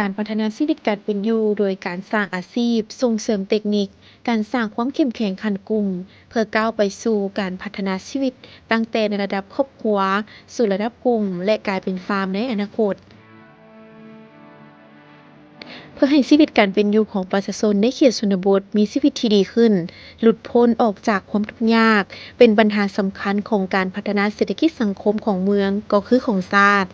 การพัฒนาชีวิตการเป็นอยู่โดยการสร้างอาชีพส่งเสริมเทคนิคการสร้างความเข้มแข็งขันกลุ่มเพื่อก้าวไปสู่การพัฒนาชีวิตตั้งแต่ในระดับครอบครัวสู่ระดับกลุ่มและกลายเป็นฟาร์มในอนาคตเพื่อให้ชีวิตการเป็นอยู่ของประชาชนในเขตชนบทมีชีวิตที่ดีขึ้นหลุดพ้นออกจากความทุกข์ยากเป็นปัญหาสำคัญของการพัฒนาเศรษฐกิจสังคมของเมืองก็คือของชาติ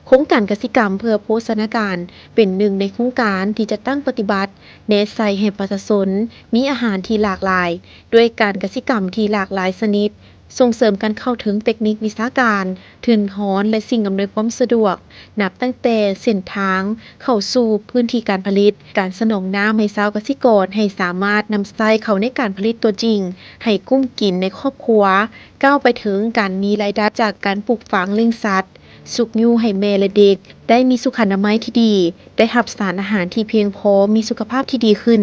โครงการกสิกรรมเพื่อโภชนาการเป็นหนึ่งในโครงการที่จะตั้งปฏิบัติแนะใส่ให้ประชาชนมีอาหารที่หลากหลายด้วยการกสิกรรมที่หลากหลายชนิดส่งเสริมการเข้าถึงเทคนิควิชาการทุนหอนและสิ่งอำนวยความสะดวกนับตั้งแต่เส้นทางเข้าสู่พื้นที่การผลิตการสนองน้ำให้ชาวเกษตรกรให้สามารถนำใส่เข้าในการผลิตตัวจริงให้กุ้มกินในครอบครัวก้าวไปถึงการมีรายได้จากการปลูกฝังเลี้ยงสัตว์ สุกยูให้แม่และเด็กได้มีสุขอนามัยที่ดีได้รับสารอาหารที่เพียงพอมีสุขภาพที่ดีขึ้น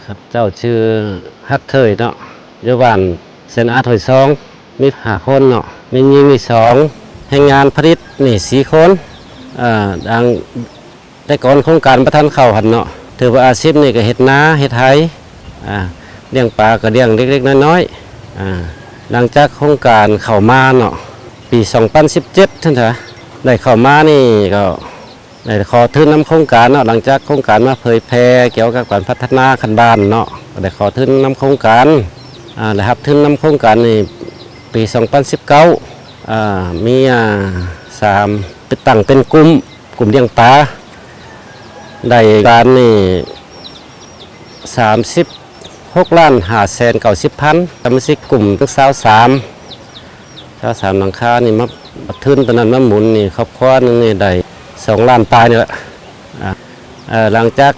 ครับเจ้าชื่อฮักเคยเนาะอยู่บ้านเซนอาถอยซองมี5 คนเนาะมียิงมี2ให้งานผลิตนี่4 คนดังแต่ก่อนโครงการประทานเข้าหันเนาะถือว่าอาชีพนี่ก็เฮ็ดนาเฮ็ดไถเลี้ยงปลาก็เลี้ยงเล็กๆน้อยๆหลังจากโครงการเข้ามาเนาะปี2017ท่านเถอะได้เข้ามานี่ก็ได้ขอทุนนำโครงการเนาะหลังจากโครงการมาเผยแพร่เกี่ยวกับการพัฒนาคันบ้านเนาะก็ได้ขอทุนนำโครงการได้รับทุนนำโครงการนี่ปี2019มี3ไปตั้งเป็นกลุ่มเลี้ยงปลาได้การนี่36,590,000สมาชิกกลุ่มทั้ง23หลังคานี่มาทุนตอนนั้นมาหมุนนี่ครอบครัวนึงนี่ได้2 ล้านปลายนี่แหละหลังจาก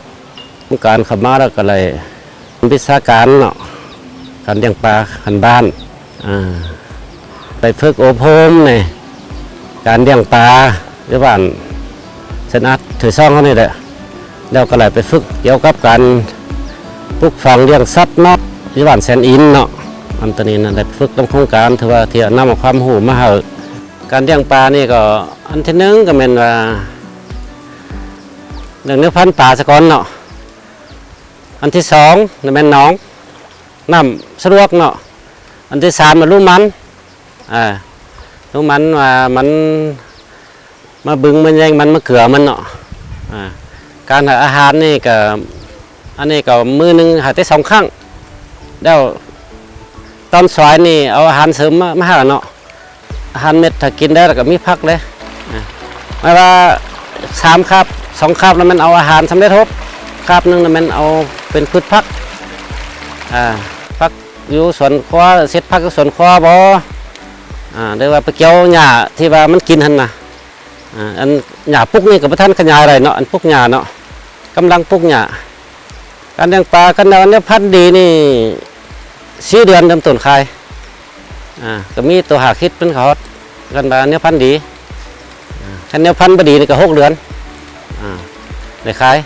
โครงการเข้ามาแล้วก็เลยวิชาการเนาะการเลี้ยงปลาคันบ้านไปฝึกอบรมนี่การเลี้ยงปลาที่บ้านเซนอาถือซ่องเขานี่แหละแล้วก็เลยไปฝึกเกี่ยวกับการปลูกฝังเลี้ยงสัตว์เนาะที่บ้านแสนอินเนาะอันตอนนี้นะได้ฝึกตรงโครงการถือว่าที่นำความรู้มาให้การเลี้ยงปลานี่ก็อันที่1ก็เป็นว่าเรื่องเนื้อพันธุ์ปลาสะก้อนเนาะอันที่2นั่นเป็นหนองน้ำสะดวกเนาะอันที่3มันรู้มันรู้มันว่ามันมาบึงมันแยงมันมาเกลือมันเนาะการหาอาหารนี่ก็อันนี้ก็มื้อนึงหาได้2 ครั้งแล้วตอนสายนี่เอาอาหารเสริมมาให้เนาะอาหารเม็ดถ้ากินได้แล้วก็มีผักเลยไม่ว่า3 คาบ2 คาบแล้วมันเอาอาหารสำเร็จรูปคาบนึงแล้วมันเอาเป็นพืชผักผักอยู่สวนครัวเสร็จผักอยู่สวนครัวบ่เรียกว่าไปเกี่ยวหญ้าที่ว่ามันกินหั่นน่ะอันหญ้าปลูกนี่ก็บ่ทันขยายอะไรเนาะอันปลูกหญ้าเนาะกำลังปลูกหญ้าการเลี้ยงปลากันแล้วเนี่ยพันธุ์ดีนี่4 เดือนเริ่มต้นขายก็มีตัวหาคิดเป็นเขากันมาเนี่ยพันธุ์ดีคันเนี่ยพันธุ์บ่ดีนี่ก็6 เดือนได้ขาย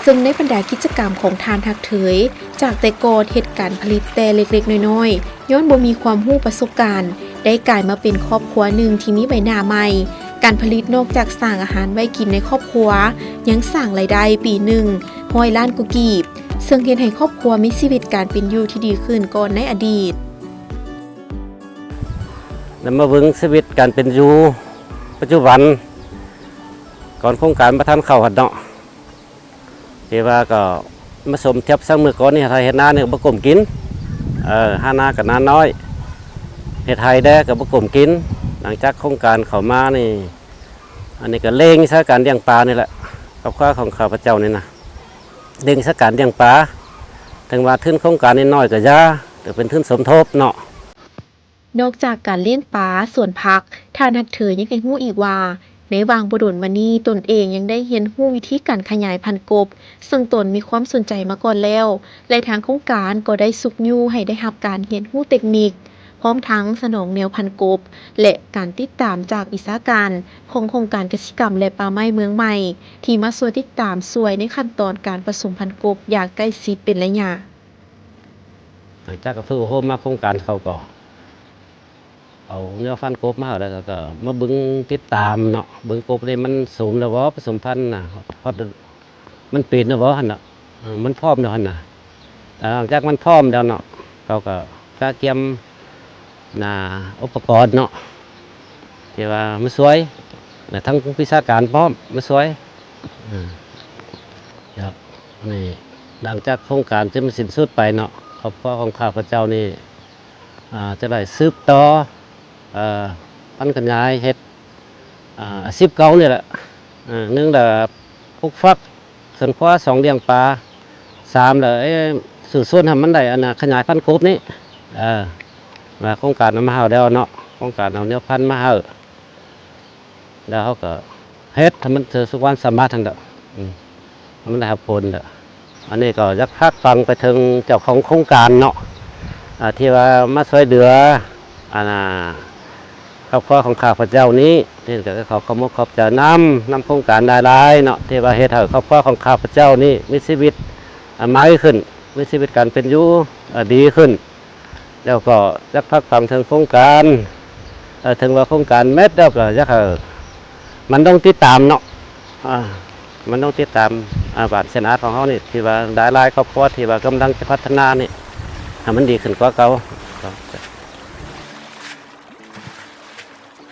ซึ่งในบรรดากิจกรรมของทานทักเถยจากแต่ก่อนเหตุการณ์ผลิตแต่เล็กๆน้อยๆย้อนบ่มีความรู้ประสบการณ์ได้กลายมาเป็นครอบครัวหนึ่งที่มีใบหน้าใหม่การผลิตนอกจากสร้างอาหารไว้กินในครอบครัวยังสร้างรายได้ปีหนึ่ง100 ล้านกุกีบซึ่งเฮ็ดให้ครอบครัวมีชีวิตการเป็นอยู่ที่ดีขึ้นก่อนในอดีตนำมาเบิ่งชีวิตการเป็นอยู่ปัจจุบันก่อนโครงการประทานเข้าหัดเนาะที่ว่าก็มาสมเทียบสังมือก่อนนี่ไทยเฮ็ดนาเนี่ยบ่กลมกินหานากับนาน้อยเฮ็ดไทยได้กับบ่กลมกินหลังจากโครงการเข้ามานี่อันนี้ก็เร่งซะการเลี้ยงปลานี่แหละกับข้าของข้าพเจ้านี่นะเร่งซะการเลี้ยงปลาถึงว่าทุนโครงการน้อยๆก็ยาแต่เป็นทุนสมทบเนาะนอกจากการเลี้ยงปลาส่วนผักทานทักเถยยังได้รู้อีกว่าในวางบ่ดลมานี้ตนเองยังได้เรียนรู้วิธีการขยายพันธุ์กบซึ่งตนมีความสนใจมาก่อนแล้วและทางโครงการก็ได้สุกยูให้ได้รับการเรียนรู้เทคนิคพร้อมทั้งสนองแนวพันธุ์กบและการติดตามจากวิชาการของโครงการกสิกรรมและป่าไม้เมืองใหม่ที่มาช่วยติดตามช่วยในขั้นตอนการผสมพันธุ์กบอย่างใกล้ชิดเป็นระยะหลังจากก็ฝึกอบรมมาโครงการเขาก็ เอาเนื้อฟันกบมาแล้วก็มาเบิ่งติดตามเนาะเบิ่งกบนี่มันสูงแล้วบ่ผสมพันธุ์น่ะเพราะมันเป็นแล้วบ่หั่นน่ะมันพร้อมแล้วหั่นน่ะแต่หลังจากมันพร้อมแล้วเนาะเขาก็เตรียมอุปกรณ์เนาะที่ว่ามันสวยแต่ทั้งวิชาการพร้อมมันสวยครับนี่หลังจากโครงการที่มันสิ้นสุดไปเนาะครอบครัวของข้าพเจ้านี่จะได้สืบต่อพันกันยายเฮ็ดอาชีพเก่านี่แหละหนึ่งละปลูกฟักสวนครัวสองเลี้ยงปลาสามละสื่อส่วนทำมันได้ขยายพันธุ์กบนี่มาโครงการมาเฮาแล้วเนาะโครงการเอาเนื้อพันธุ์มาเฮาแล้วเขาก็เฮ็ดทำมันเจอสุวรรณสามารถทั้งเด้อมันได้ผลเด้ออันนี้ก็ยักพักฟังไปถึงเจ้าของโครงการเนาะที่ว่ามาช่วยเหลือครอบครัวของข้าพเจ้านี้นี่ก็ขอขอบคุณขอบใจนำโครงการได้หลายเนาะที่ว่าเฮ็ดให้ครอบครัวของข้าพเจ้านี้มีชีวิตใหม่ขึ้นมีชีวิตการเป็นอยู่ดีขึ้นแล้วก็ยักพักฟังถึงโครงการถึงว่าโครงการเม็ดแล้วก็ยักมันต้องติดตามเนาะมันต้องติดตามบ้านเสนาของเขานี่ที่ว่าได้หลายครอบครัวที่ว่ากำลังจะพัฒนานี่ให้มันดีขึ้นกว่าเก่า